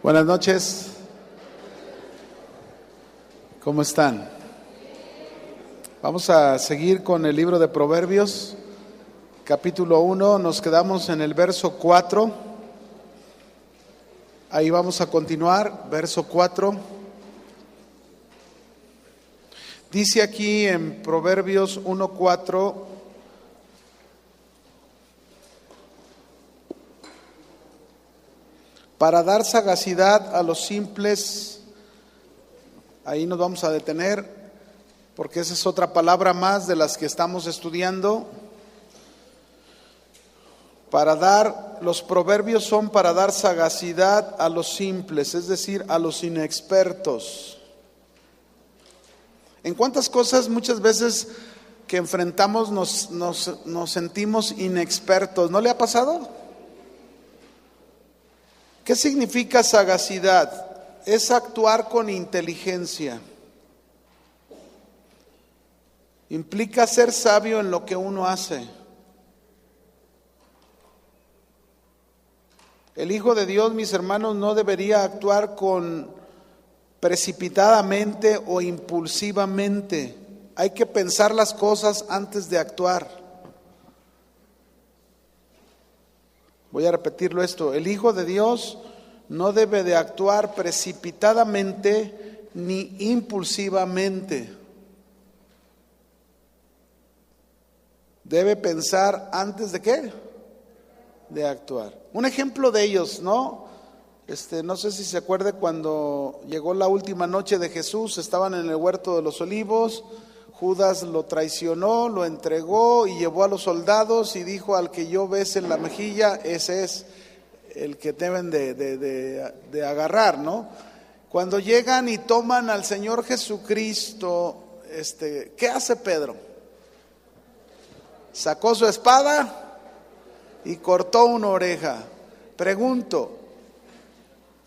Buenas noches. ¿Cómo están? Vamos a seguir con el libro de Proverbios, capítulo 1. Nos quedamos en el verso 4. Ahí vamos a continuar, verso 4. Dice aquí en Proverbios 1:4: para dar sagacidad a los simples. Ahí nos vamos a detener, porque esa es otra palabra más de las que estamos estudiando. Los proverbios son para dar sagacidad a los simples, es decir, a los inexpertos. ¿En cuántas cosas muchas veces que enfrentamos nos sentimos inexpertos? ¿No le ha pasado? ¿Qué significa sagacidad? Es actuar con inteligencia. Implica ser sabio en lo que uno hace. El Hijo de Dios, mis hermanos, no debería actuar precipitadamente o impulsivamente. Hay que pensar las cosas antes de actuar. Voy a repetirlo esto: el Hijo de Dios no debe de actuar precipitadamente ni impulsivamente. Debe pensar antes de ¿qué? De actuar. Un ejemplo de ellos, ¿no? No sé si se acuerda cuando llegó la última noche de Jesús, estaban en el huerto de los olivos. Judas lo traicionó, lo entregó y llevó a los soldados y dijo: al que yo bese en la mejilla, ese es el que deben de agarrar, ¿no? Cuando llegan y toman al Señor Jesucristo, ¿qué hace Pedro? Sacó su espada y cortó una oreja. Pregunto,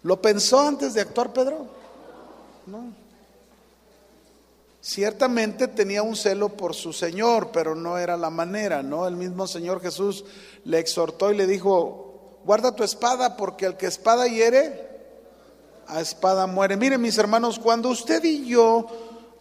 ¿lo pensó antes de actuar Pedro? No. Ciertamente tenía un celo por su Señor, pero no era la manera, ¿no? El mismo Señor Jesús le exhortó y le dijo: guarda tu espada, porque el que espada hiere, a espada muere. Miren, mis hermanos, cuando usted y yo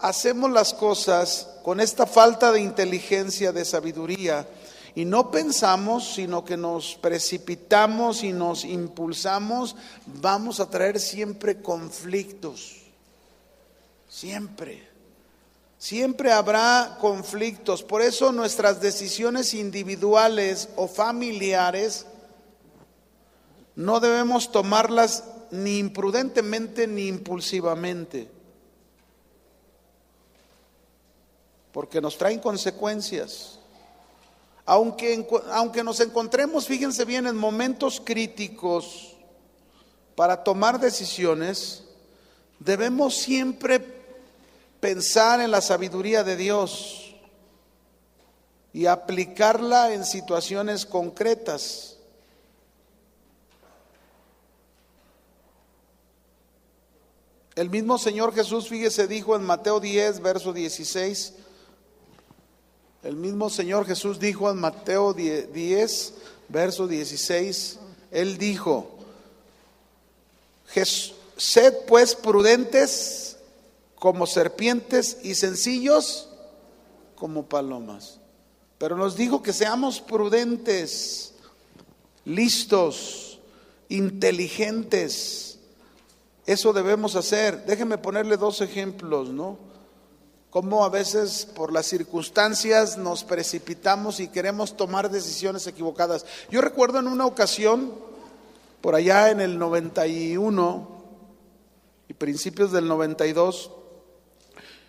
hacemos las cosas con esta falta de inteligencia, de sabiduría, y no pensamos, sino que nos precipitamos y nos impulsamos, vamos a traer siempre conflictos. Siempre habrá conflictos. Por eso nuestras decisiones individuales o familiares no debemos tomarlas ni imprudentemente ni impulsivamente, porque nos traen consecuencias. Aunque nos encontremos, fíjense bien, en momentos críticos para tomar decisiones, debemos siempre pensar en la sabiduría de Dios y aplicarla en situaciones concretas. El mismo Señor Jesús, fíjese, dijo en Mateo 10, verso 16. El mismo Señor Jesús dijo en Mateo 10, verso 16. Él dijo: sed pues prudentes como serpientes y sencillos como palomas. Pero nos dijo que seamos prudentes, listos, inteligentes. Eso debemos hacer. Déjenme ponerle dos ejemplos, ¿no? Cómo a veces por las circunstancias nos precipitamos y queremos tomar decisiones equivocadas. Yo recuerdo en una ocasión, por allá en el 91 y principios del 92,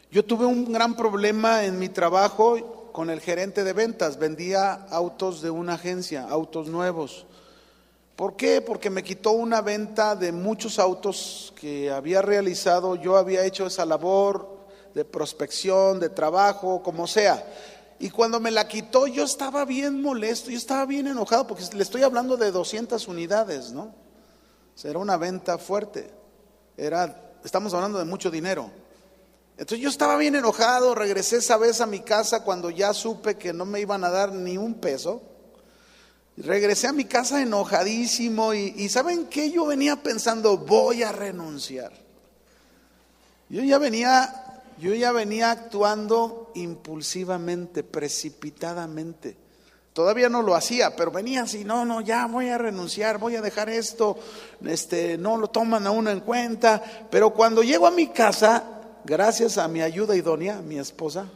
yo tuve un gran problema en mi trabajo con el gerente de ventas. Vendía autos de una agencia, autos nuevos. ¿Por qué? Porque me quitó una venta de muchos autos que había realizado. Yo había hecho esa labor de prospección, de trabajo, como sea. Y cuando me la quitó, yo estaba bien molesto, yo estaba bien enojado, porque le estoy hablando de 200 unidades, ¿no? O sea, era una venta fuerte. Estamos hablando de mucho dinero. Entonces yo estaba bien enojado. Regresé esa vez a mi casa cuando ya supe que no me iban a dar ni un peso. Regresé a mi casa enojadísimo y ¿saben qué? Yo venía pensando, voy a renunciar. Yo ya venía actuando impulsivamente, precipitadamente. Todavía no lo hacía, pero venía así, no, ya voy a renunciar, voy a dejar esto, no lo toman a uno en cuenta. Pero cuando llego a mi casa, gracias a mi ayuda idónea, mi esposa,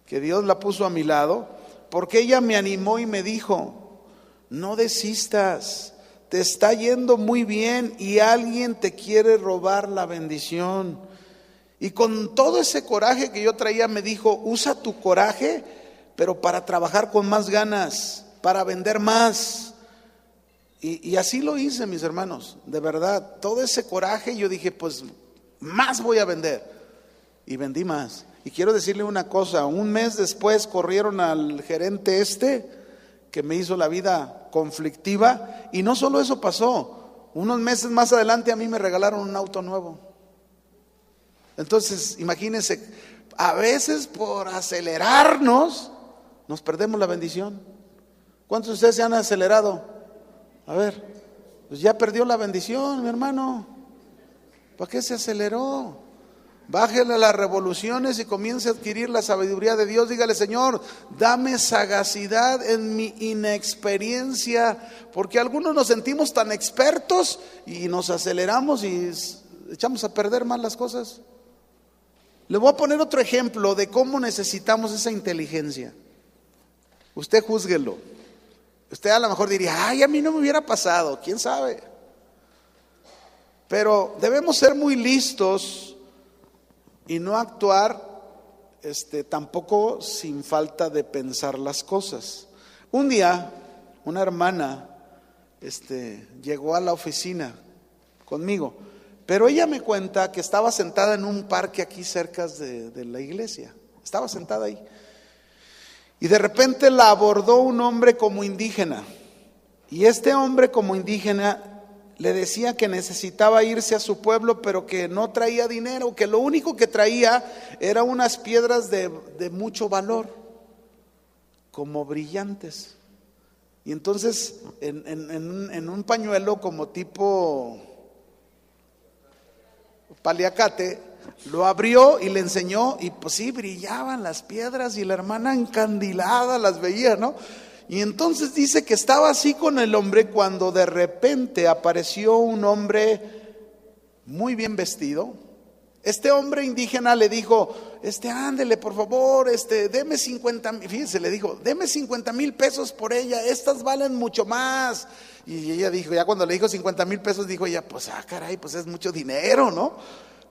que Dios la puso a mi lado, porque ella me animó y me dijo, no desistas, te está yendo muy bien y alguien te quiere robar la bendición. Y con todo ese coraje que yo traía me dijo, usa tu coraje, pero para trabajar con más ganas, para vender más. Y así lo hice, mis hermanos, de verdad. Todo ese coraje yo dije, pues más voy a vender. Y vendí más. Y quiero decirle una cosa, un mes después corrieron al gerente que me hizo la vida conflictiva. Y no solo eso pasó, unos meses más adelante a mí me regalaron un auto nuevo. Entonces, imagínense, a veces por acelerarnos, nos perdemos la bendición. ¿Cuántos de ustedes se han acelerado? A ver, pues ya perdió la bendición, mi hermano. ¿Para qué se aceleró? Bájele a las revoluciones y comience a adquirir la sabiduría de Dios. Dígale, Señor, dame sagacidad en mi inexperiencia, porque algunos nos sentimos tan expertos y nos aceleramos y echamos a perder más las cosas. Le voy a poner otro ejemplo de cómo necesitamos esa inteligencia. Usted júzguelo. Usted a lo mejor diría, ay, a mí no me hubiera pasado, quién sabe. Pero debemos ser muy listos y no actuar tampoco sin falta de pensar las cosas. Un día una hermana llegó a la oficina conmigo, pero ella me cuenta que estaba sentada en un parque aquí cerca de la iglesia. Estaba sentada ahí y de repente la abordó un hombre como indígena, y este hombre como indígena le decía que necesitaba irse a su pueblo, pero que no traía dinero, que lo único que traía era unas piedras de mucho valor, como brillantes. Y entonces en un pañuelo como tipo paliacate, lo abrió y le enseñó, y pues sí, brillaban las piedras y la hermana encandilada las veía, ¿no? Y entonces dice que estaba así con el hombre cuando de repente apareció un hombre muy bien vestido. Este hombre indígena le dijo, ándele por favor, deme 50,000, fíjense, le dijo, deme 50,000 pesos por ella, estas valen mucho más. Y ella dijo, ya cuando le dijo 50,000 pesos, dijo ella, pues caray, pues es mucho dinero, ¿no?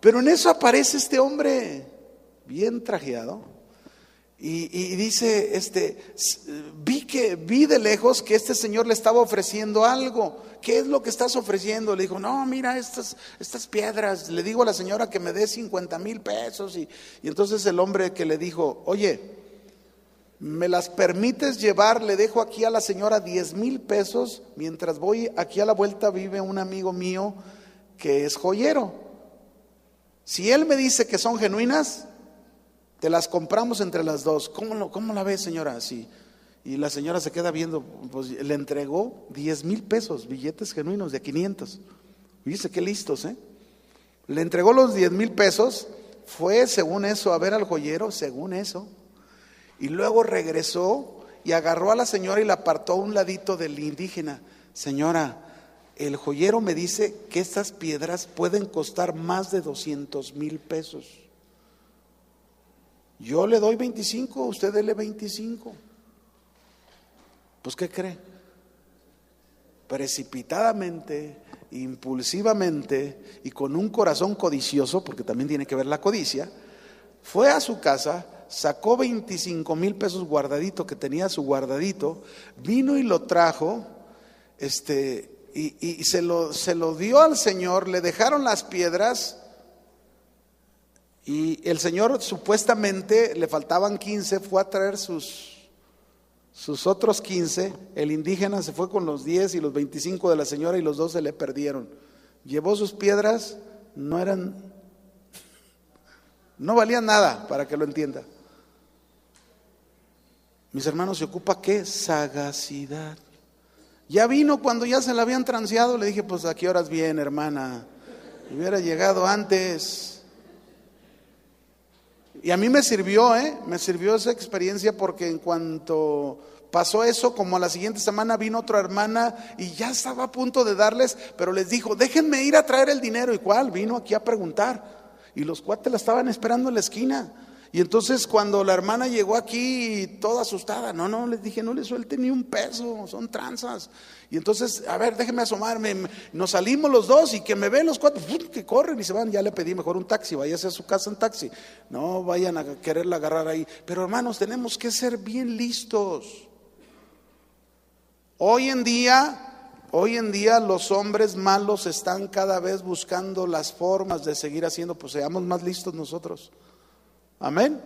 Pero en eso aparece este hombre bien trajeado. Y dice, vi de lejos que este señor le estaba ofreciendo algo. ¿Qué es lo que estás ofreciendo? Le dijo, no, mira estas piedras. Le digo a la señora que me dé 50,000 pesos. Y entonces el hombre que le dijo, oye, ¿me las permites llevar? Le dejo aquí a la señora 10,000 pesos. Mientras voy aquí a la vuelta vive un amigo mío que es joyero. Si él me dice que son genuinas, te las compramos entre las dos. ¿Cómo la ves, señora? Sí. Y la señora se queda viendo, pues le entregó 10,000 pesos, billetes genuinos de 500. Dice, qué listos, ¿eh? Le entregó los 10,000 pesos, fue según eso a ver al joyero, según eso. Y luego regresó y agarró a la señora y la apartó a un ladito del indígena. Señora, el joyero me dice que estas piedras pueden costar más de 200,000 pesos. Yo le doy 25, usted dele 25. Pues ¿qué cree? Precipitadamente, impulsivamente y con un corazón codicioso, porque también tiene que ver la codicia, fue a su casa, sacó 25,000 pesos guardadito, que tenía su guardadito, vino y lo trajo, y se lo dio al señor, le dejaron las piedras. Y el señor supuestamente le faltaban 15, fue a traer sus otros 15, el indígena se fue con los 10 y los 25 de la señora y los dos se le perdieron. Llevó sus piedras, no valían nada, para que lo entienda. Mis hermanos, se ocupa ¿qué? Sagacidad. Ya vino cuando ya se la habían transeado. Le dije, pues ¿a qué horas viene, hermana? Hubiera llegado antes. Y a mí me sirvió esa experiencia, porque en cuanto pasó eso, como a la siguiente semana vino otra hermana y ya estaba a punto de darles, pero les dijo, déjenme ir a traer el dinero. ¿Y cuál? Vino aquí a preguntar. Y los cuates la estaban esperando en la esquina. Y entonces cuando la hermana llegó aquí toda asustada, no, les dije, no le suelte ni un peso, son tranzas. Y entonces, a ver, déjenme asomarme. Nos salimos los dos y que me ven los cuates, que corren y se van. Ya le pedí mejor un taxi, váyase a su casa en taxi. No vayan a quererla agarrar ahí. Pero hermanos, tenemos que ser bien listos. Hoy en día los hombres malos están cada vez buscando las formas de seguir haciendo, pues seamos más listos nosotros. Amén.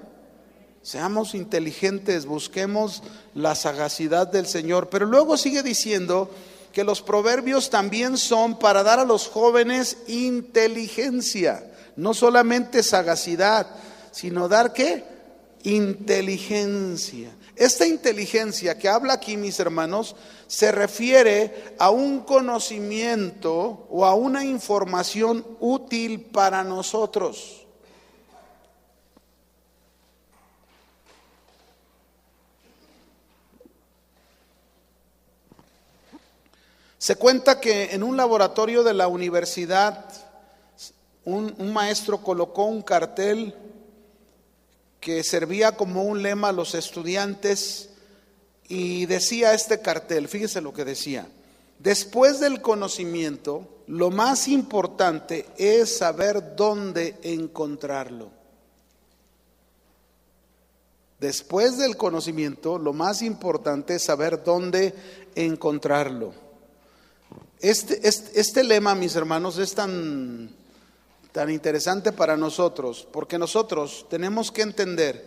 Seamos inteligentes, busquemos la sagacidad del Señor. Pero luego sigue diciendo que los proverbios también son para dar a los jóvenes inteligencia, no solamente sagacidad, sino dar ¿qué? Inteligencia. Esta inteligencia que habla aquí, mis hermanos, se refiere a un conocimiento o a una información útil para nosotros. Se cuenta que en un laboratorio de la universidad, un maestro colocó un cartel que servía como un lema a los estudiantes y decía este cartel, fíjese lo que decía: después del conocimiento, lo más importante es saber dónde encontrarlo. Después del conocimiento, lo más importante es saber dónde encontrarlo. Este lema, mis hermanos, es tan interesante para nosotros, porque nosotros tenemos que entender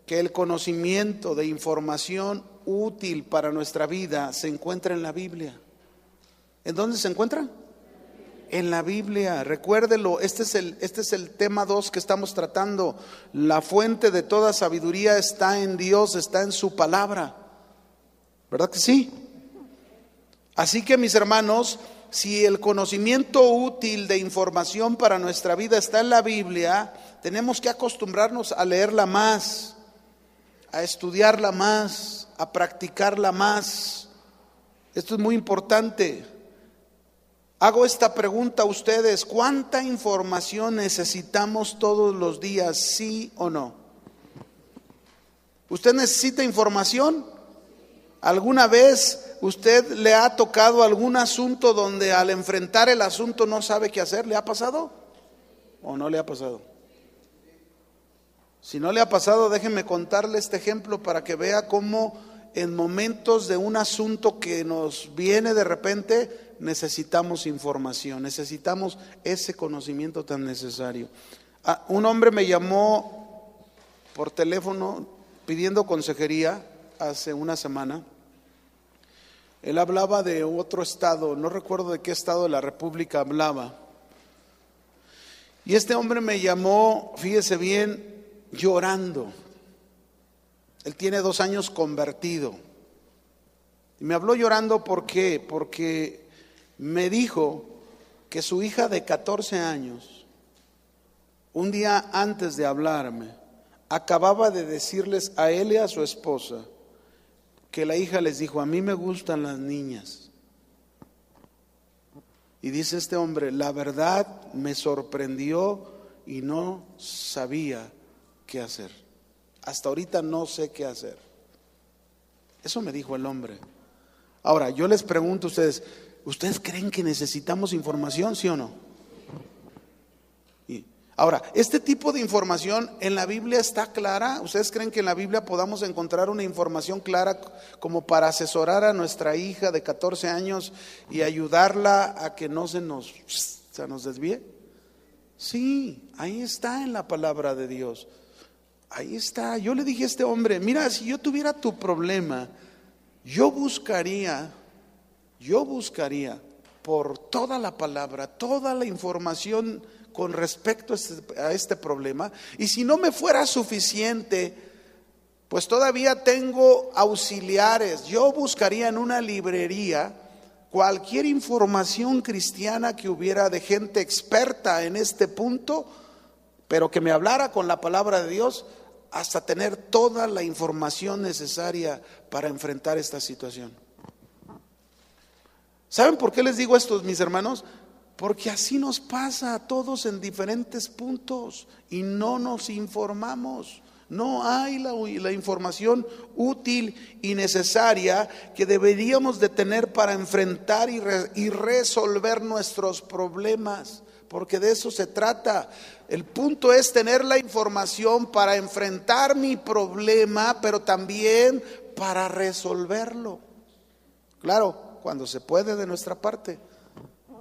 que el conocimiento de información útil para nuestra vida se encuentra en la Biblia. ¿En dónde se encuentra? En la Biblia. Recuérdelo, este es el tema 2 que estamos tratando. La fuente de toda sabiduría está en Dios, está en su palabra. ¿Verdad que sí? Así que, mis hermanos, si el conocimiento útil de información para nuestra vida está en la Biblia, tenemos que acostumbrarnos a leerla más, a estudiarla más, a practicarla más. Esto es muy importante. Hago esta pregunta a ustedes: ¿cuánta información necesitamos todos los días, sí o no? ¿Usted necesita información? ¿Alguna vez usted le ha tocado algún asunto donde al enfrentar el asunto no sabe qué hacer? ¿Le ha pasado o no le ha pasado? Si no le ha pasado, déjenme contarle este ejemplo para que vea cómo en momentos de un asunto que nos viene de repente, necesitamos información, necesitamos ese conocimiento tan necesario. Un hombre me llamó por teléfono pidiendo consejería hace una semana. Él hablaba de otro estado, no recuerdo de qué estado de la República hablaba. Y este hombre me llamó, fíjese bien, llorando. Él tiene 2 años convertido. Y me habló llorando, ¿por qué? Porque me dijo que su hija de 14 años, un día antes de hablarme, acababa de decirles a él y a su esposa que la hija les dijo: a mí me gustan las niñas. Y dice este hombre: la verdad me sorprendió y no sabía qué hacer. Hasta ahorita no sé qué hacer. Eso me dijo el hombre. Ahora, yo les pregunto a ustedes: ¿ustedes creen que necesitamos información, sí o no? Ahora, este tipo de información en la Biblia está clara. ¿Ustedes creen que en la Biblia podamos encontrar una información clara como para asesorar a nuestra hija de 14 años y ayudarla a que no se nos desvíe? Sí, ahí está en la palabra de Dios. Ahí está. Yo le dije a este hombre: mira, si yo tuviera tu problema, yo buscaría por toda la palabra, toda la información con respecto a este problema, y si no me fuera suficiente, pues todavía tengo auxiliares. Yo buscaría en una librería cualquier información cristiana que hubiera de gente experta en este punto, pero que me hablara con la palabra de Dios hasta tener toda la información necesaria para enfrentar esta situación. ¿Saben por qué les digo esto, mis hermanos? Porque así nos pasa a todos en diferentes puntos y no nos informamos. No hay la información útil y necesaria que deberíamos de tener para enfrentar y resolver nuestros problemas, porque de eso se trata. El punto es tener la información para enfrentar mi problema, pero también para resolverlo. Claro, cuando se puede de nuestra parte,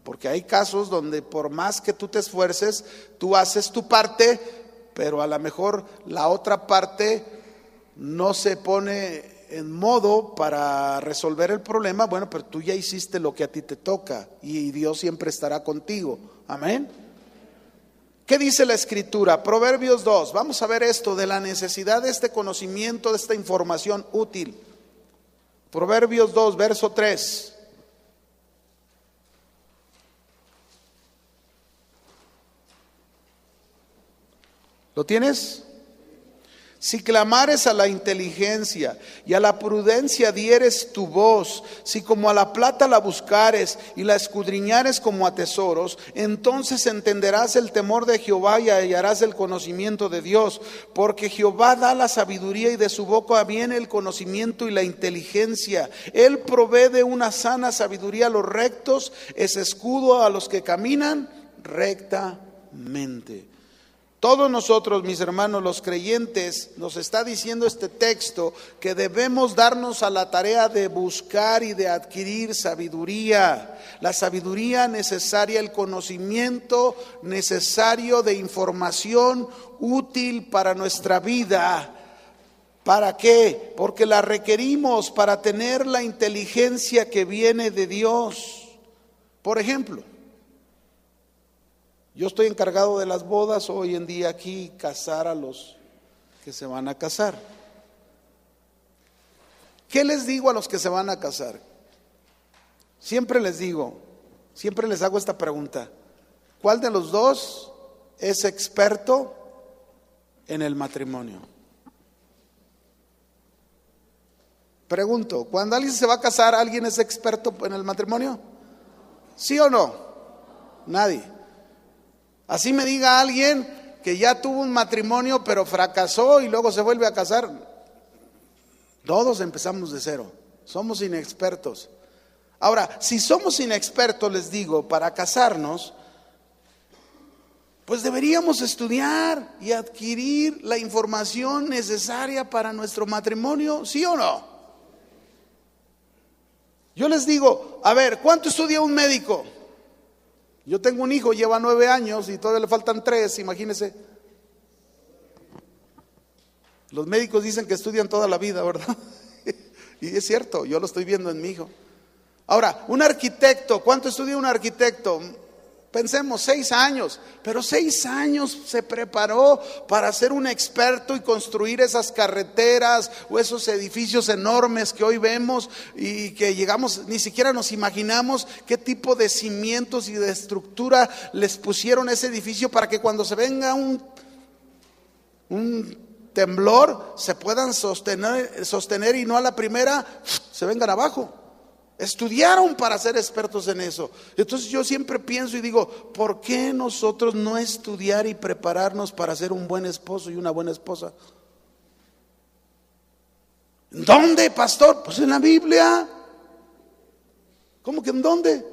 porque hay casos donde por más que tú te esfuerces, tú haces tu parte, pero a lo mejor la otra parte no se pone en modo para resolver el problema. Bueno, pero tú ya hiciste lo que a ti te toca y Dios siempre estará contigo. Amén. ¿Qué dice la Escritura? Proverbios 2. Vamos a ver esto de la necesidad de este conocimiento, de esta información útil. Proverbios 2, verso 3. ¿Lo tienes? Si clamares a la inteligencia y a la prudencia dieres tu voz, si como a la plata la buscares y la escudriñares como a tesoros, entonces entenderás el temor de Jehová y hallarás el conocimiento de Dios, porque Jehová da la sabiduría y de su boca viene el conocimiento y la inteligencia. Él provee de una sana sabiduría a los rectos, es escudo a los que caminan rectamente. Todos nosotros, mis hermanos, los creyentes, nos está diciendo este texto que debemos darnos a la tarea de buscar y de adquirir sabiduría. La sabiduría necesaria, el conocimiento necesario de información útil para nuestra vida. ¿Para qué? Porque la requerimos para tener la inteligencia que viene de Dios. Por ejemplo, yo estoy encargado de las bodas hoy en día aquí, casar a los que se van a casar. ¿Qué les digo a los que se van a casar? Siempre les digo, siempre les hago esta pregunta: ¿cuál de los dos es experto en el matrimonio? Pregunto, ¿cuando alguien se va a casar, alguien es experto en el matrimonio? ¿Sí o no? Nadie. Así me diga alguien que ya tuvo un matrimonio pero fracasó y luego se vuelve a casar. Todos empezamos de cero, somos inexpertos. Ahora, si somos inexpertos, les digo, para casarnos, pues deberíamos estudiar y adquirir la información necesaria para nuestro matrimonio, ¿sí o no? Yo les digo, a ver, ¿cuánto estudia un médico? Yo tengo un hijo, lleva 9 años y todavía le faltan 3, imagínense. Los médicos dicen que estudian toda la vida, ¿verdad? Y es cierto, yo lo estoy viendo en mi hijo. Ahora, un arquitecto, ¿cuánto estudia un arquitecto? Pensemos, 6 años, pero 6 años se preparó para ser un experto y construir esas carreteras o esos edificios enormes que hoy vemos y que llegamos, ni siquiera nos imaginamos qué tipo de cimientos y de estructura les pusieron a ese edificio para que cuando se venga un temblor se puedan sostener y no a la primera se vengan abajo. Estudiaron para ser expertos en eso. Entonces yo siempre pienso y digo, ¿por qué nosotros no estudiar y prepararnos para ser un buen esposo y una buena esposa? ¿Dónde, pastor? Pues en la Biblia. ¿Cómo que en dónde?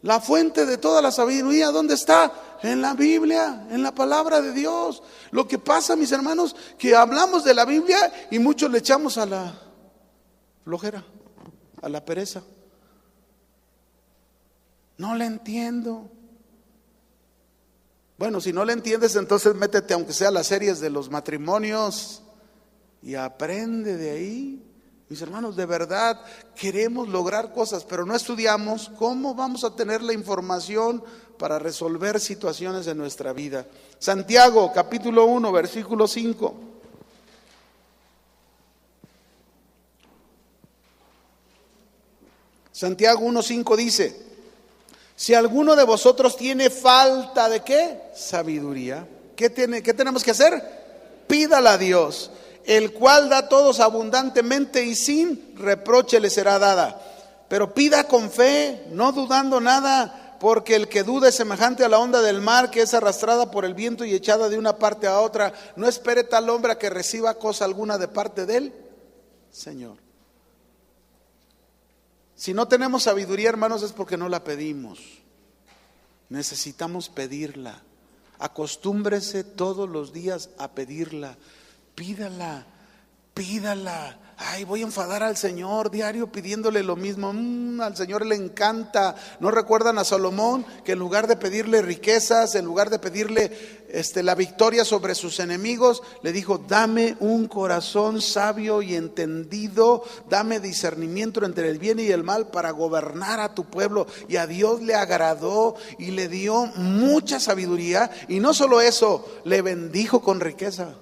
La fuente de toda la sabiduría, ¿dónde está? En la Biblia, en la palabra de Dios. Lo que pasa, mis hermanos, que hablamos de la Biblia y muchos le echamos a la flojera, a la pereza. No le entiendo. Bueno, si no le entiendes, entonces métete aunque sea a las series de los matrimonios y aprende de ahí. Mis hermanos, de verdad queremos lograr cosas, pero no estudiamos. ¿Cómo vamos a tener la información para resolver situaciones en nuestra vida? Santiago, capítulo 1, versículo 5. Santiago 1:5 dice: si alguno de vosotros tiene falta de ¿qué? Sabiduría. ¿Qué tenemos que hacer? Pídala a Dios, el cual da a todos abundantemente y sin reproche le será dada. Pero pida con fe, no dudando nada, porque el que duda es semejante a la onda del mar, que es arrastrada por el viento y echada de una parte a otra. No espere tal hombre a que reciba cosa alguna de parte del Señor. Si no tenemos sabiduría, hermanos, es porque no la pedimos. Necesitamos pedirla. Acostúmbrese todos los días a pedirla. Pídala, pídala. Ay, voy a enfadar al Señor diario pidiéndole lo mismo. Al Señor le encanta. ¿No recuerdan a Salomón que en lugar de pedirle riquezas, en lugar de pedirle la victoria sobre sus enemigos, le dijo: dame un corazón sabio y entendido, dame discernimiento entre el bien y el mal para gobernar a tu pueblo? Y a Dios le agradó y le dio mucha sabiduría, y no solo eso, le bendijo con riqueza.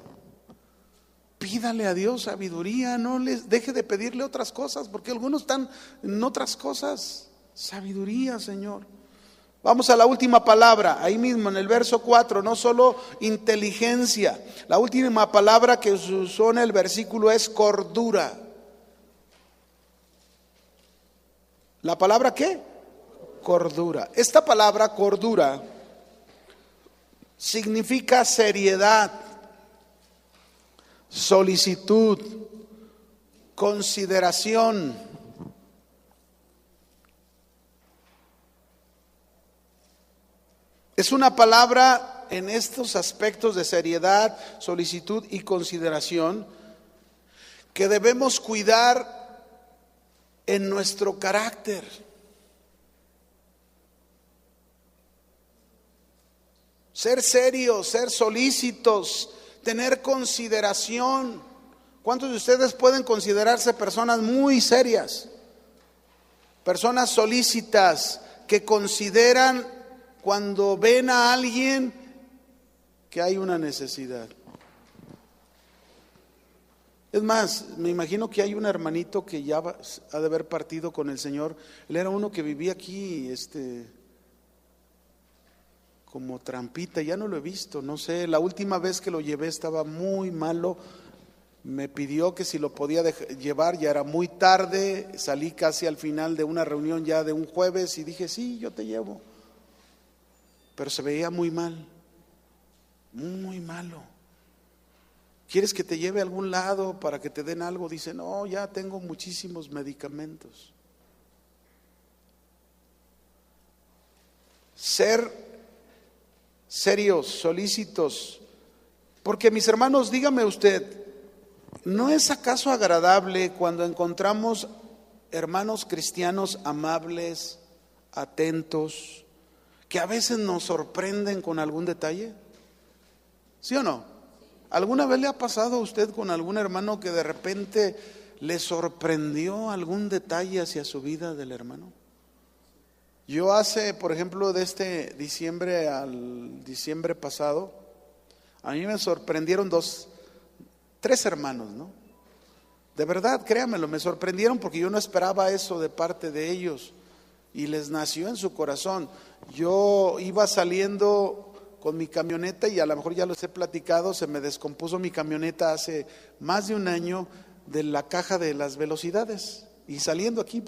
Pídale a Dios sabiduría, no les deje de pedirle otras cosas, porque algunos están en otras cosas. Sabiduría, Señor. Vamos a la última palabra, ahí mismo en el verso 4, no solo inteligencia. La última palabra que se usó en el versículo es cordura. ¿La palabra qué? Cordura. Esta palabra cordura significa seriedad, solicitud, consideración. Es una palabra en estos aspectos de seriedad, solicitud y consideración que debemos cuidar en nuestro carácter. Ser serios, ser solícitos, tener consideración. ¿Cuántos de ustedes pueden considerarse personas muy serias? Personas solícitas que consideran cuando ven a alguien que hay una necesidad. Es más, me imagino que hay un hermanito que ya ha de haber partido con el Señor. Él era uno que vivía aquí, como trampita, ya no lo he visto, no sé, la última vez que lo llevé estaba muy malo, me pidió que si lo podía llevar, ya era muy tarde, salí casi al final de una reunión ya de un jueves y dije: sí, yo te llevo, pero se veía muy mal, muy malo. ¿Quieres que te lleve a algún lado para que te den algo? Dice: no, ya tengo muchísimos medicamentos. Ser serios, solícitos, porque mis hermanos, dígame usted, ¿no es acaso agradable cuando encontramos hermanos cristianos amables, atentos, que a veces nos sorprenden con algún detalle? ¿Sí o no? ¿Alguna vez le ha pasado a usted con algún hermano que de repente le sorprendió algún detalle hacia su vida del hermano? Yo hace, por ejemplo, de este diciembre al diciembre pasado, a mí me sorprendieron tres hermanos, ¿no? De verdad, créanmelo, me sorprendieron porque yo no esperaba eso de parte de ellos y les nació en su corazón. Yo iba saliendo con mi camioneta y a lo mejor ya los he platicado, se me descompuso mi camioneta hace más de un año de la caja de las velocidades y saliendo aquí,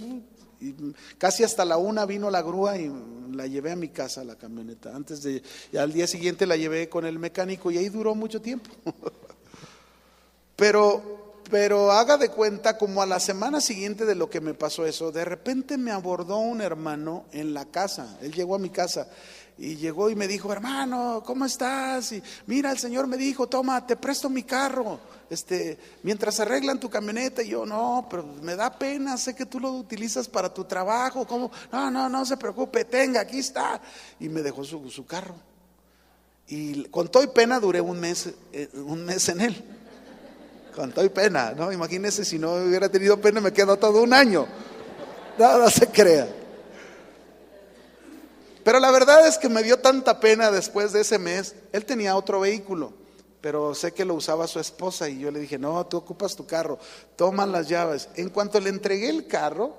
y casi hasta la 1 vino la grúa y la llevé a mi casa, la camioneta. Y al día siguiente la llevé con el mecánico y ahí duró mucho tiempo. Pero haga de cuenta, como a la semana siguiente de lo que me pasó eso, de repente me abordó un hermano en la casa. Él llegó a mi casa y llegó y me dijo: hermano, ¿cómo estás? Y mira, el Señor me dijo: toma, te presto mi carro, mientras arreglan tu camioneta. Y yo: no, pero me da pena, sé que tú lo utilizas para tu trabajo. ¿Cómo? No se preocupe, tenga, aquí está. Y me dejó su carro. Y con todo y pena duré un mes en él. Con todo y pena, ¿no? Imagínese, si no hubiera tenido pena me quedo todo un año. No se crea. Pero la verdad es que me dio tanta pena después de ese mes. Él tenía otro vehículo, pero sé que lo usaba su esposa y yo le dije: no, tú ocupas tu carro, toma las llaves. En cuanto le entregué el carro,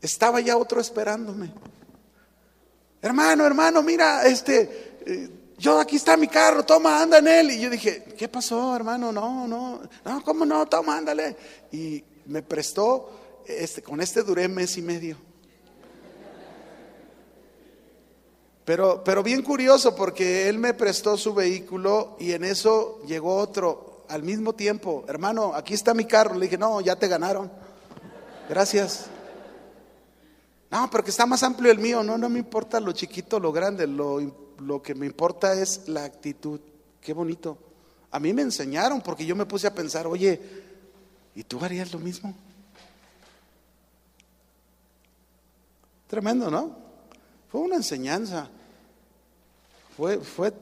Estaba ya otro esperándome. Hermano, mira, yo aquí está mi carro, toma, anda en él. Y yo dije, ¿qué pasó, hermano? No, ¿cómo no? Toma, ándale. Y me prestó, con duré mes y medio. Pero bien curioso, porque él me prestó su vehículo y en eso llegó otro al mismo tiempo. Hermano, aquí está mi carro. Le dije, no, ya te ganaron. Gracias. No, pero que está más amplio el mío. No me importa lo chiquito, lo grande. Lo que me importa es la actitud. Qué bonito. A mí me enseñaron, porque yo me puse a pensar, oye, ¿y tú harías lo mismo? Tremendo, ¿no? Fue una enseñanza. Fue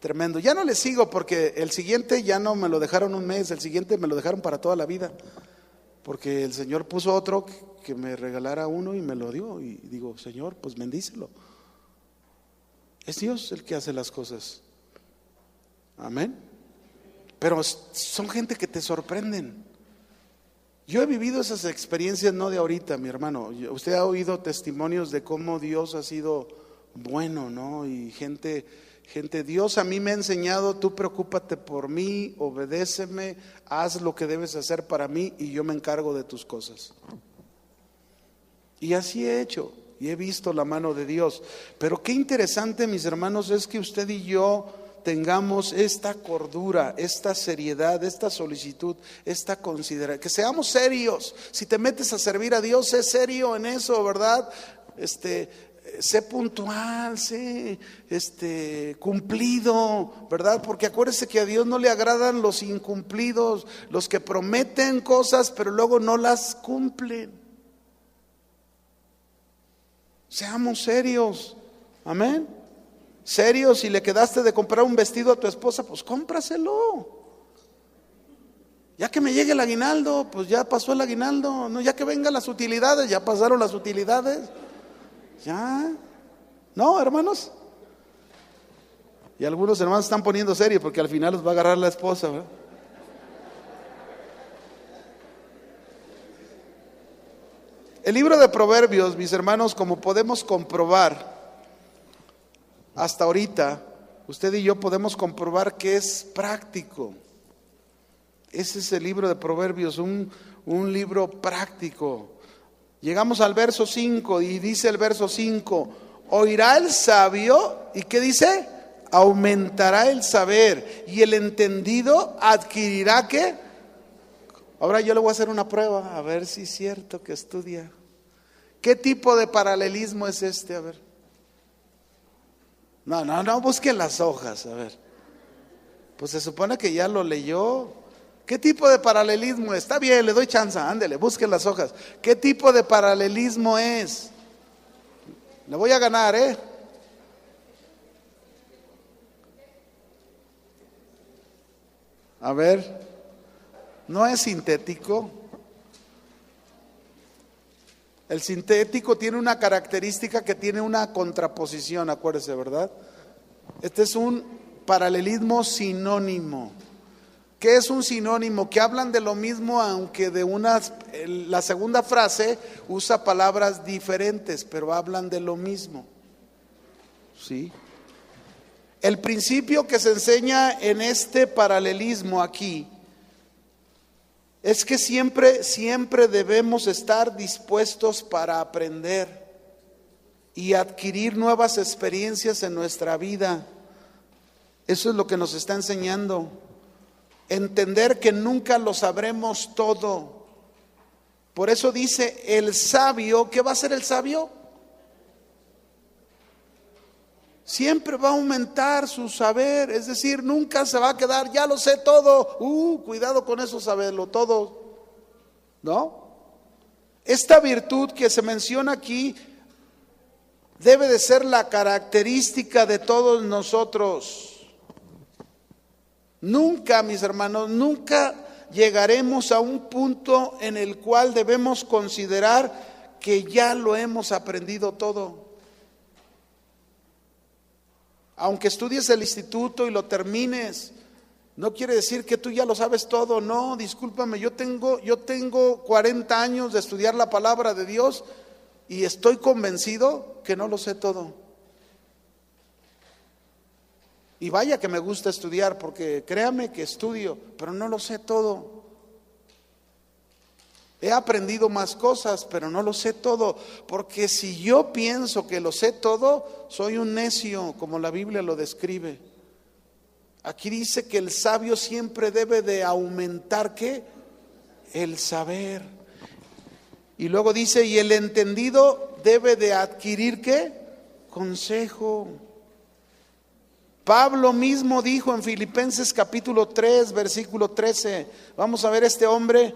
tremendo. Ya no le sigo, porque el siguiente ya no me lo dejaron un mes, el siguiente me lo dejaron para toda la vida. Porque el Señor puso otro que me regalara uno y me lo dio. Y digo, Señor, pues bendícelo. Es Dios el que hace las cosas. Amén. Pero son gente que te sorprenden. Yo he vivido esas experiencias no de ahorita, mi hermano. Usted ha oído testimonios de cómo Dios ha sido bueno, ¿no? Y gente, Dios a mí me ha enseñado, tú preocúpate por mí, obedéceme, haz lo que debes hacer para mí y yo me encargo de tus cosas. Y así he hecho y he visto la mano de Dios. Pero qué interesante, mis hermanos, es que usted y yo tengamos esta cordura, esta seriedad, esta solicitud, esta consideración, que seamos serios. Si te metes a servir a Dios, sé serio en eso, ¿verdad? Sé puntual, sé cumplido, ¿verdad? Porque acuérdese que a Dios no le agradan los incumplidos, los que prometen cosas pero luego no las cumplen. Seamos serios, amén. Serios, si le quedaste de comprar un vestido a tu esposa, pues cómpraselo. Ya que me llegue el aguinaldo, pues ya pasó el aguinaldo. No, ya que vengan las utilidades, ya pasaron las utilidades. Ya, ¿no, hermanos? Y algunos hermanos están poniendo serio porque al final los va a agarrar la esposa, ¿verdad? El libro de Proverbios, mis hermanos, como podemos comprobar hasta ahorita, usted y yo podemos comprobar que es práctico. Ese es el libro de Proverbios, un libro práctico. Llegamos al verso 5 y dice el verso 5, oirá el sabio, ¿y qué dice? Aumentará el saber, y el entendido adquirirá ¿qué? Ahora yo le voy a hacer una prueba, a ver si es cierto que estudia. ¿Qué tipo de paralelismo es este? A ver. No, busquen las hojas, a ver. Pues se supone que ya lo leyó. ¿Qué tipo de paralelismo es? Está bien, le doy chance, ándele, busquen las hojas. ¿Qué tipo de paralelismo es? Le voy a ganar, ¿eh? A ver, ¿no es sintético? El sintético tiene una característica que tiene una contraposición, acuérdese, ¿verdad? Este es un paralelismo sinónimo. ¿Qué es un sinónimo? Que hablan de lo mismo, aunque la segunda frase usa palabras diferentes, pero hablan de lo mismo. ¿Sí? El principio que se enseña en este paralelismo aquí es que siempre debemos estar dispuestos para aprender y adquirir nuevas experiencias en nuestra vida. Eso es lo que nos está enseñando. Entender que nunca lo sabremos todo. Por eso dice el sabio, ¿qué va a hacer el sabio? Siempre va a aumentar su saber, es decir, nunca se va a quedar, ya lo sé todo. Cuidado con eso, saberlo todo. ¿No? Esta virtud que se menciona aquí debe de ser la característica de todos nosotros. Nunca, mis hermanos, nunca llegaremos a un punto en el cual debemos considerar que ya lo hemos aprendido todo. Aunque estudies el instituto y lo termines, no quiere decir que tú ya lo sabes todo. No, discúlpame, yo tengo 40 años de estudiar la palabra de Dios y estoy convencido que no lo sé todo. Y vaya que me gusta estudiar, porque créame que estudio, pero no lo sé todo. He aprendido más cosas, pero no lo sé todo, porque si yo pienso que lo sé todo, soy un necio, como la Biblia lo describe. Aquí dice que el sabio siempre debe de aumentar, ¿qué? El saber. Y luego dice, y el entendido debe de adquirir, ¿qué? Consejo. Pablo mismo dijo en Filipenses capítulo 3, versículo 13, vamos a ver este hombre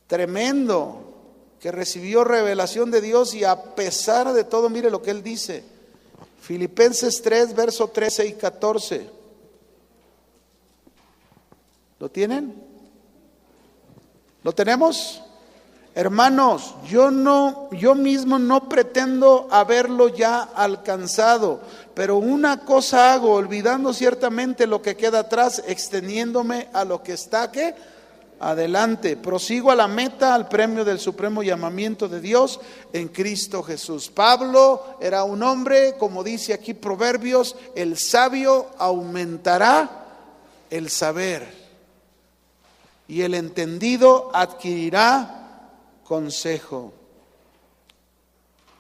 tremendo que recibió revelación de Dios y a pesar de todo, mire lo que él dice. Filipenses 3, verso 13 y 14. ¿Lo tienen? ¿Lo tenemos? Hermanos, yo mismo no pretendo haberlo ya alcanzado, pero una cosa hago, olvidando ciertamente lo que queda atrás, extendiéndome a lo que está, ¿qué? Adelante, prosigo a la meta, al premio del supremo llamamiento de Dios en Cristo Jesús. Pablo era un hombre, como dice aquí Proverbios, el sabio aumentará el saber y el entendido adquirirá consejo.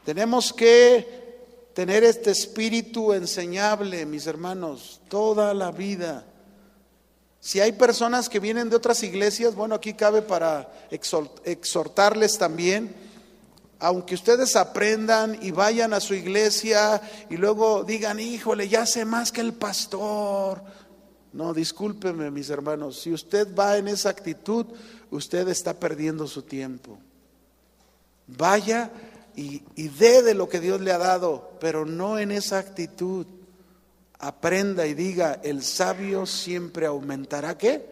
Tenemos que tener este espíritu enseñable, mis hermanos, toda la vida. Si hay personas que vienen de otras iglesias, bueno, aquí cabe para exhortarles también, aunque ustedes aprendan y vayan a su iglesia y luego digan, híjole, ya sé más que el pastor. No, discúlpeme, mis hermanos, si usted va en esa actitud, usted está perdiendo su tiempo. Vaya y dé de lo que Dios le ha dado, pero no en esa actitud. Aprenda y diga, el sabio siempre aumentará, ¿qué?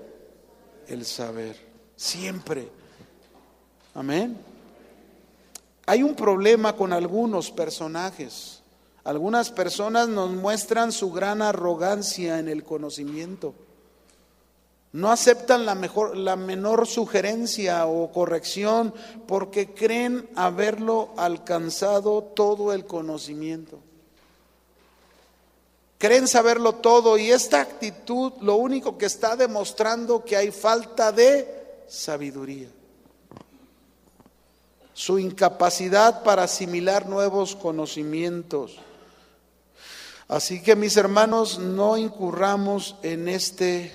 El saber, siempre. Amén. Hay un problema con algunos personajes. Algunas personas nos muestran su gran arrogancia en el conocimiento. No aceptan la menor sugerencia o corrección porque creen haberlo alcanzado todo el conocimiento. Creen saberlo todo y esta actitud lo único que está demostrando que hay falta de sabiduría. Su incapacidad para asimilar nuevos conocimientos. Así que mis hermanos, no incurramos en este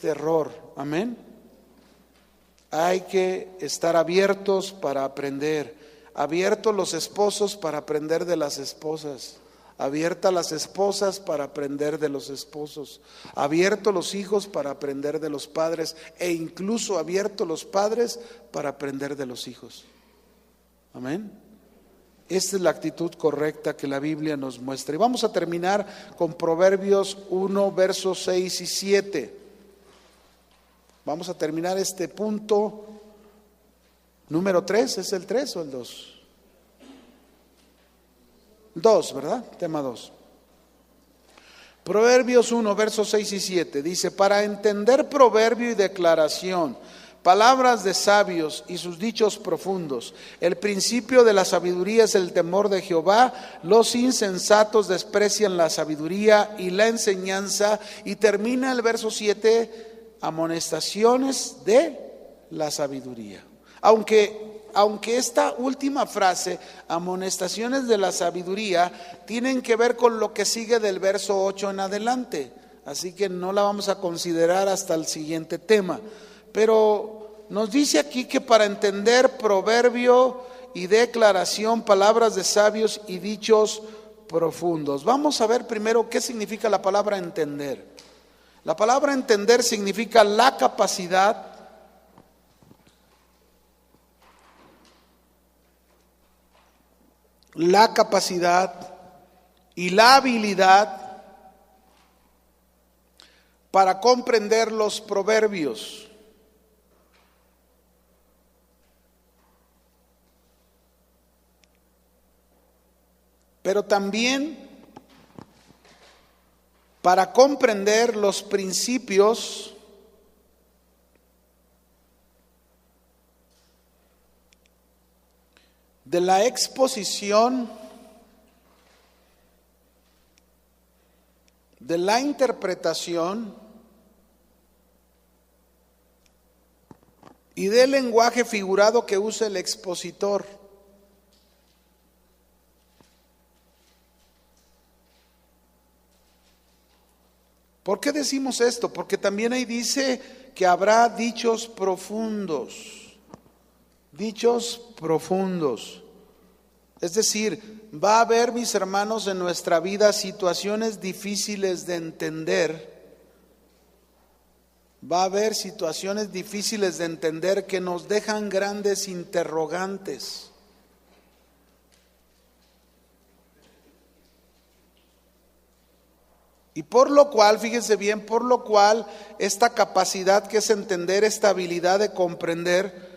error. Amén. Hay que estar abiertos para aprender. Abiertos los esposos para aprender de las esposas. Abiertas las esposas para aprender de los esposos. Abiertos los hijos para aprender de los padres. E incluso abiertos los padres para aprender de los hijos. Amén. Esta es la actitud correcta que la Biblia nos muestra. Y vamos a terminar con Proverbios 1, versos 6 y 7. Vamos a terminar este punto número 3. ¿Es el 3 o el 2? 2, ¿verdad? Tema 2. Proverbios 1, versos 6 y 7. Dice, para entender proverbio y declaración, palabras de sabios y sus dichos profundos, el principio de la sabiduría es el temor de Jehová, los insensatos desprecian la sabiduría y la enseñanza. Y termina el verso 7, amonestaciones de la sabiduría. Aunque esta última frase, amonestaciones de la sabiduría, tienen que ver con lo que sigue del verso 8 en adelante. Así que no la vamos a considerar hasta el siguiente tema. Pero nos dice aquí que para entender proverbio y declaración, palabras de sabios y dichos profundos. Vamos a ver primero qué significa la palabra entender. La palabra entender significa la capacidad y la habilidad para comprender los proverbios. Pero también para comprender los principios de la exposición, de la interpretación y del lenguaje figurado que usa el expositor. ¿Por qué decimos esto? Porque también ahí dice que habrá dichos profundos. Dichos profundos. Es decir, va a haber, mis hermanos, en nuestra vida situaciones difíciles de entender. Va a haber situaciones difíciles de entender que nos dejan grandes interrogantes. Y por lo cual, fíjense bien, por lo cual esta capacidad que es entender, esta habilidad de comprender,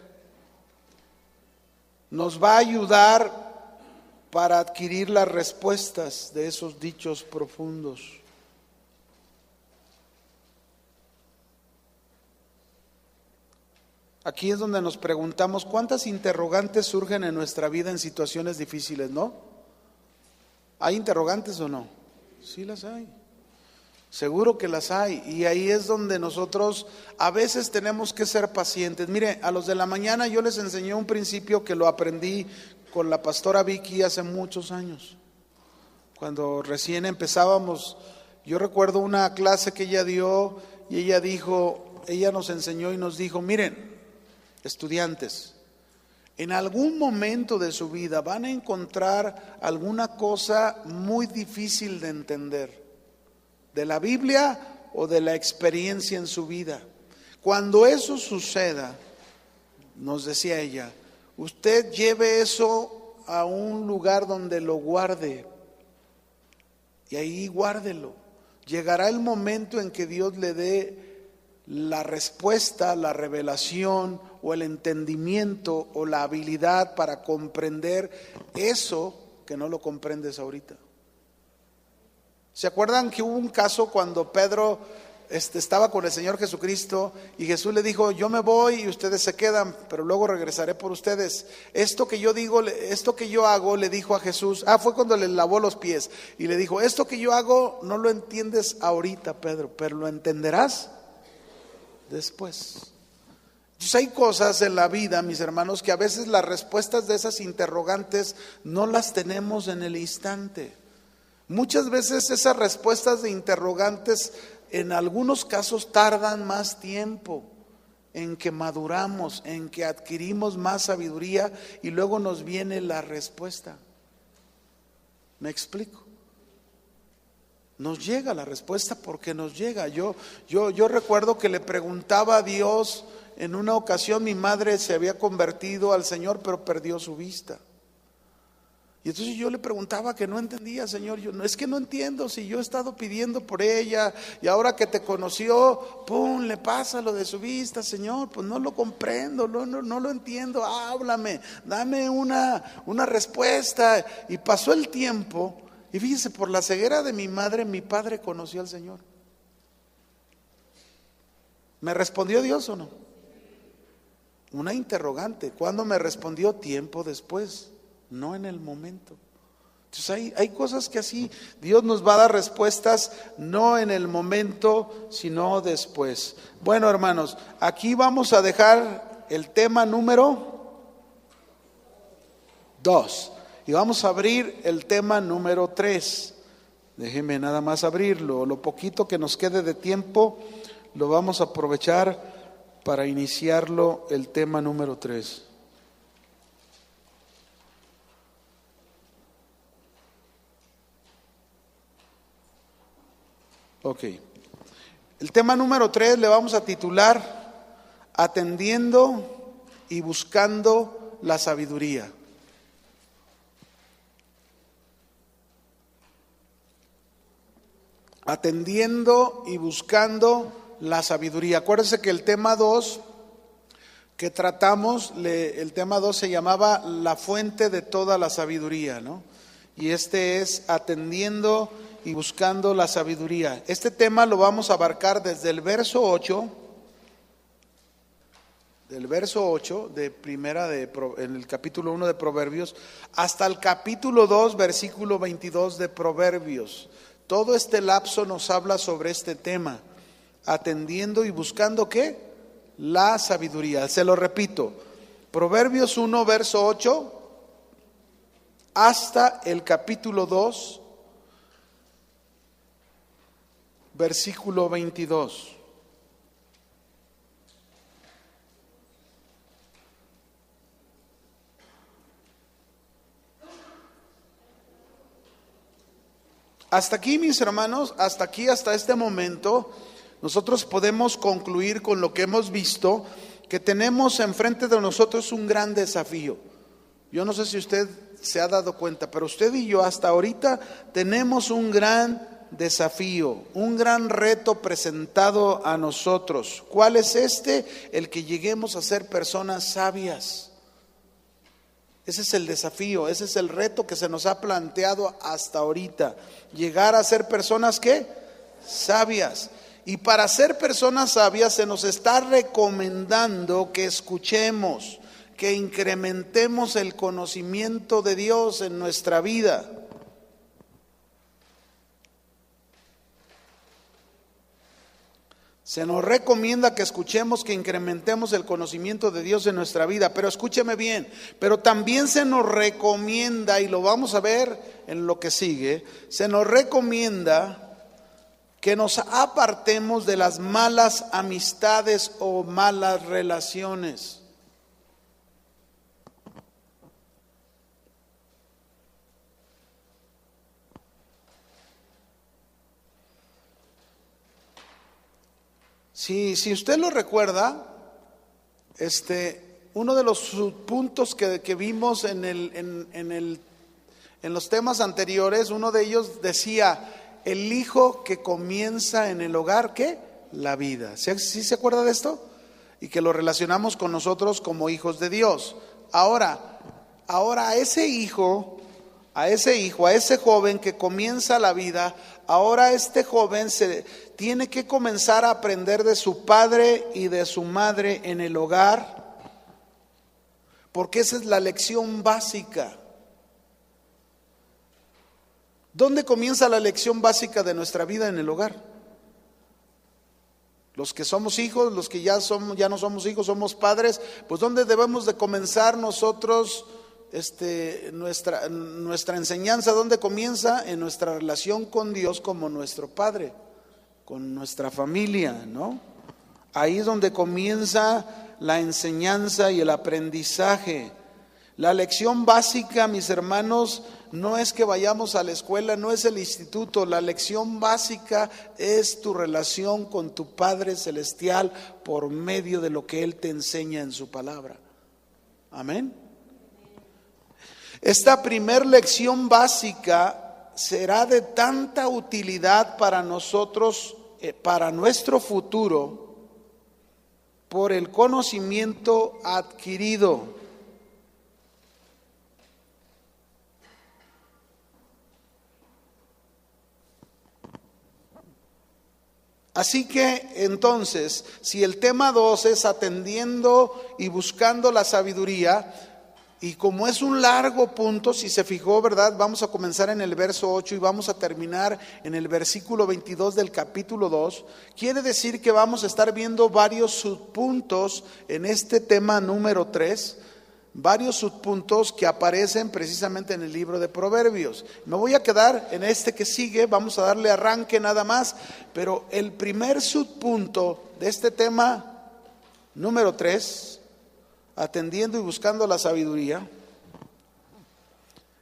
nos va a ayudar para adquirir las respuestas de esos dichos profundos. Aquí es donde nos preguntamos cuántas interrogantes surgen en nuestra vida en situaciones difíciles, ¿no? ¿Hay interrogantes o no? Sí las hay. Seguro que las hay, y ahí es donde nosotros a veces tenemos que ser pacientes. Mire, a los de la mañana yo les enseñé un principio que lo aprendí con la pastora Vicky hace muchos años. Cuando recién empezábamos, yo recuerdo una clase que ella dio y ella nos enseñó y nos dijo, miren, estudiantes, en algún momento de su vida van a encontrar alguna cosa muy difícil de entender, de la Biblia o de la experiencia en su vida. Cuando eso suceda, nos decía ella, usted lleve eso a un lugar donde lo guarde y ahí guárdelo. Llegará el momento en que Dios le dé la respuesta, la revelación o el entendimiento o la habilidad para comprender eso que no lo comprendes ahorita. ¿Se acuerdan que hubo un caso cuando Pedro estaba con el Señor Jesucristo y Jesús le dijo, yo me voy y ustedes se quedan, pero luego regresaré por ustedes? Esto que yo hago, le dijo a Jesús, fue cuando le lavó los pies y le dijo, esto que yo hago no lo entiendes ahorita, Pedro, pero lo entenderás después. Entonces hay cosas en la vida, mis hermanos, que a veces las respuestas de esas interrogantes no las tenemos en el instante. Muchas veces esas respuestas de interrogantes en algunos casos tardan más tiempo en que maduramos, en que adquirimos más sabiduría y luego nos viene la respuesta. ¿Me explico? Nos llega la respuesta porque nos llega. Yo recuerdo que le preguntaba a Dios en una ocasión, mi madre se había convertido al Señor pero perdió su vista. Y entonces yo le preguntaba que no entendía, Señor, es que no entiendo, si yo he estado pidiendo por ella y ahora que te conoció, pum, le pasa lo de su vista, Señor, pues no lo comprendo, no lo entiendo, háblame, dame una respuesta. Y pasó el tiempo y fíjese, por la ceguera de mi madre, mi padre conoció al Señor. ¿Me respondió Dios o no? Una interrogante. ¿Cuándo me respondió? Tiempo después. No en el momento. Entonces hay cosas que así Dios nos va a dar respuestas, no en el momento, sino después. Bueno, hermanos, aquí vamos a dejar el tema número 2 y vamos a abrir el tema número 3. Déjenme nada más abrirlo, lo poquito que nos quede de tiempo lo vamos a aprovechar para iniciarlo, el tema número 3. Ok, el tema número 3 le vamos a titular Atendiendo y buscando la sabiduría. Atendiendo y buscando la sabiduría. Acuérdense que el tema 2 que tratamos, el tema 2 se llamaba la fuente de toda la sabiduría, ¿no? Y este es atendiendo y buscando la sabiduría. Este tema lo vamos a abarcar desde el verso 8 del verso 8 en el capítulo 1 de Proverbios, hasta el capítulo 2, versículo 22 de Proverbios. Todo este lapso nos habla sobre este tema, atendiendo y buscando ¿qué? La sabiduría. Se lo repito, Proverbios 1, verso 8, hasta el capítulo 2, versículo 22. Hasta aquí, mis hermanos, hasta este momento, nosotros podemos concluir con lo que hemos visto, que tenemos enfrente de nosotros un gran desafío. Yo no sé si usted se ha dado cuenta, pero usted y yo hasta ahorita tenemos un gran desafío, un gran reto presentado a nosotros. ¿Cuál es este? El que lleguemos a ser personas sabias. Ese es el desafío, ese es el reto que se nos ha planteado hasta ahorita. Llegar a ser personas ¿qué? Sabias. Y para ser personas sabias se nos está recomendando que escuchemos, que incrementemos el conocimiento de Dios en nuestra vida. Se nos recomienda que escuchemos, que incrementemos el conocimiento de Dios en nuestra vida. Pero escúcheme bien, pero también se nos recomienda, y lo vamos a ver en lo que sigue, se nos recomienda que nos apartemos de las malas amistades o malas relaciones. Si usted lo recuerda, uno de los subpuntos que vimos en los temas anteriores, uno de ellos decía, el hijo que comienza en el hogar, ¿qué? La vida. ¿Sí se acuerda de esto? Y que lo relacionamos con nosotros como hijos de Dios. Ahora a ese hijo, a ese joven que comienza la vida, ahora este joven tiene que comenzar a aprender de su padre y de su madre en el hogar, porque esa es la lección básica. ¿Dónde comienza la lección básica de nuestra vida? En el hogar. Los que somos hijos, los que ya no somos hijos, somos padres, pues ¿dónde debemos de comenzar nosotros nuestra enseñanza? ¿Dónde comienza? En nuestra relación con Dios como nuestro Padre, con nuestra familia, ¿no? Ahí es donde comienza la enseñanza y el aprendizaje. La lección básica, mis hermanos, no es que vayamos a la escuela, no es el instituto. La lección básica es tu relación con tu Padre Celestial por medio de lo que Él te enseña en su palabra. Amén. Esta primer lección básica será de tanta utilidad para nosotros, para nuestro futuro, por el conocimiento adquirido. Así que entonces, si el tema 2 es atendiendo y buscando la sabiduría, y como es un largo punto, si se fijó, ¿verdad? Vamos a comenzar en el verso 8 y vamos a terminar en el versículo 22 del capítulo 2. Quiere decir que vamos a estar viendo varios subpuntos en este tema número 3, varios subpuntos que aparecen precisamente en el libro de Proverbios. Me voy a quedar en este que sigue, vamos a darle arranque nada más, pero el primer subpunto de este tema número 3, atendiendo y buscando la sabiduría,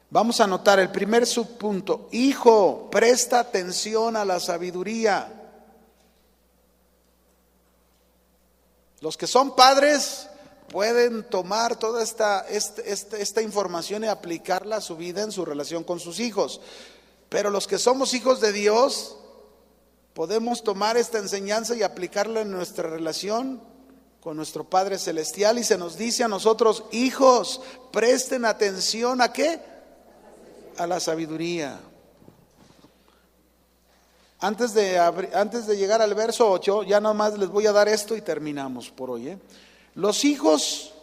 vamos a notar el primer subpunto: hijo, presta atención a la sabiduría. Los que son padres pueden tomar toda esta información y aplicarla a su vida en su relación con sus hijos, pero los que somos hijos de Dios podemos tomar esta enseñanza y aplicarla en nuestra relación con nuestro Padre Celestial. Y se nos dice a nosotros: hijos, presten atención ¿a qué? A la sabiduría. Antes de llegar al verso 8, ya nomás les voy a dar esto y terminamos por hoy. Los hijos,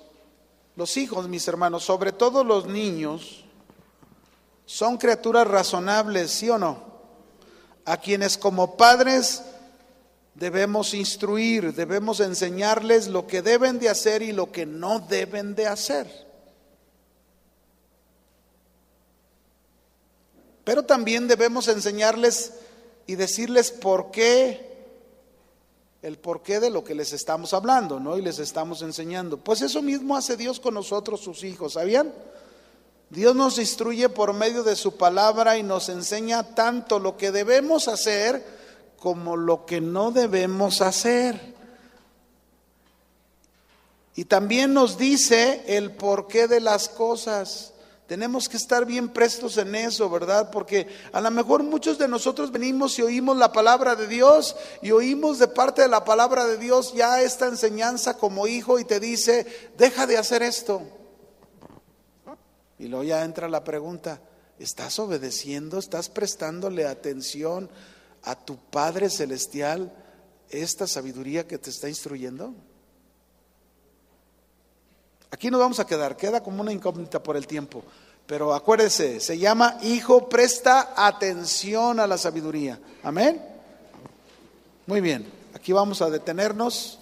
mis hermanos, sobre todo los niños, son criaturas razonables, ¿sí o no? A quienes como padres debemos instruir, debemos enseñarles lo que deben de hacer y lo que no deben de hacer. Pero también debemos enseñarles y decirles el porqué de lo que les estamos hablando, ¿no? Y les estamos enseñando. Pues eso mismo hace Dios con nosotros, sus hijos, ¿sabían? Dios nos instruye por medio de su palabra y nos enseña tanto lo que debemos hacer como lo que no debemos hacer. Y también nos dice el porqué de las cosas. Tenemos que estar bien prestos en eso, ¿verdad? Porque a lo mejor muchos de nosotros venimos y oímos la palabra de Dios y oímos de parte de la palabra de Dios ya esta enseñanza como hijo y te dice, deja de hacer esto. Y luego ya entra la pregunta, ¿estás obedeciendo? ¿Estás prestándole atención a tu Padre Celestial esta sabiduría que te está instruyendo? Aquí nos vamos a queda como una incógnita por el tiempo, pero acuérdese, se llama hijo, presta atención a la sabiduría. Amén. Muy bien, aquí vamos a detenernos.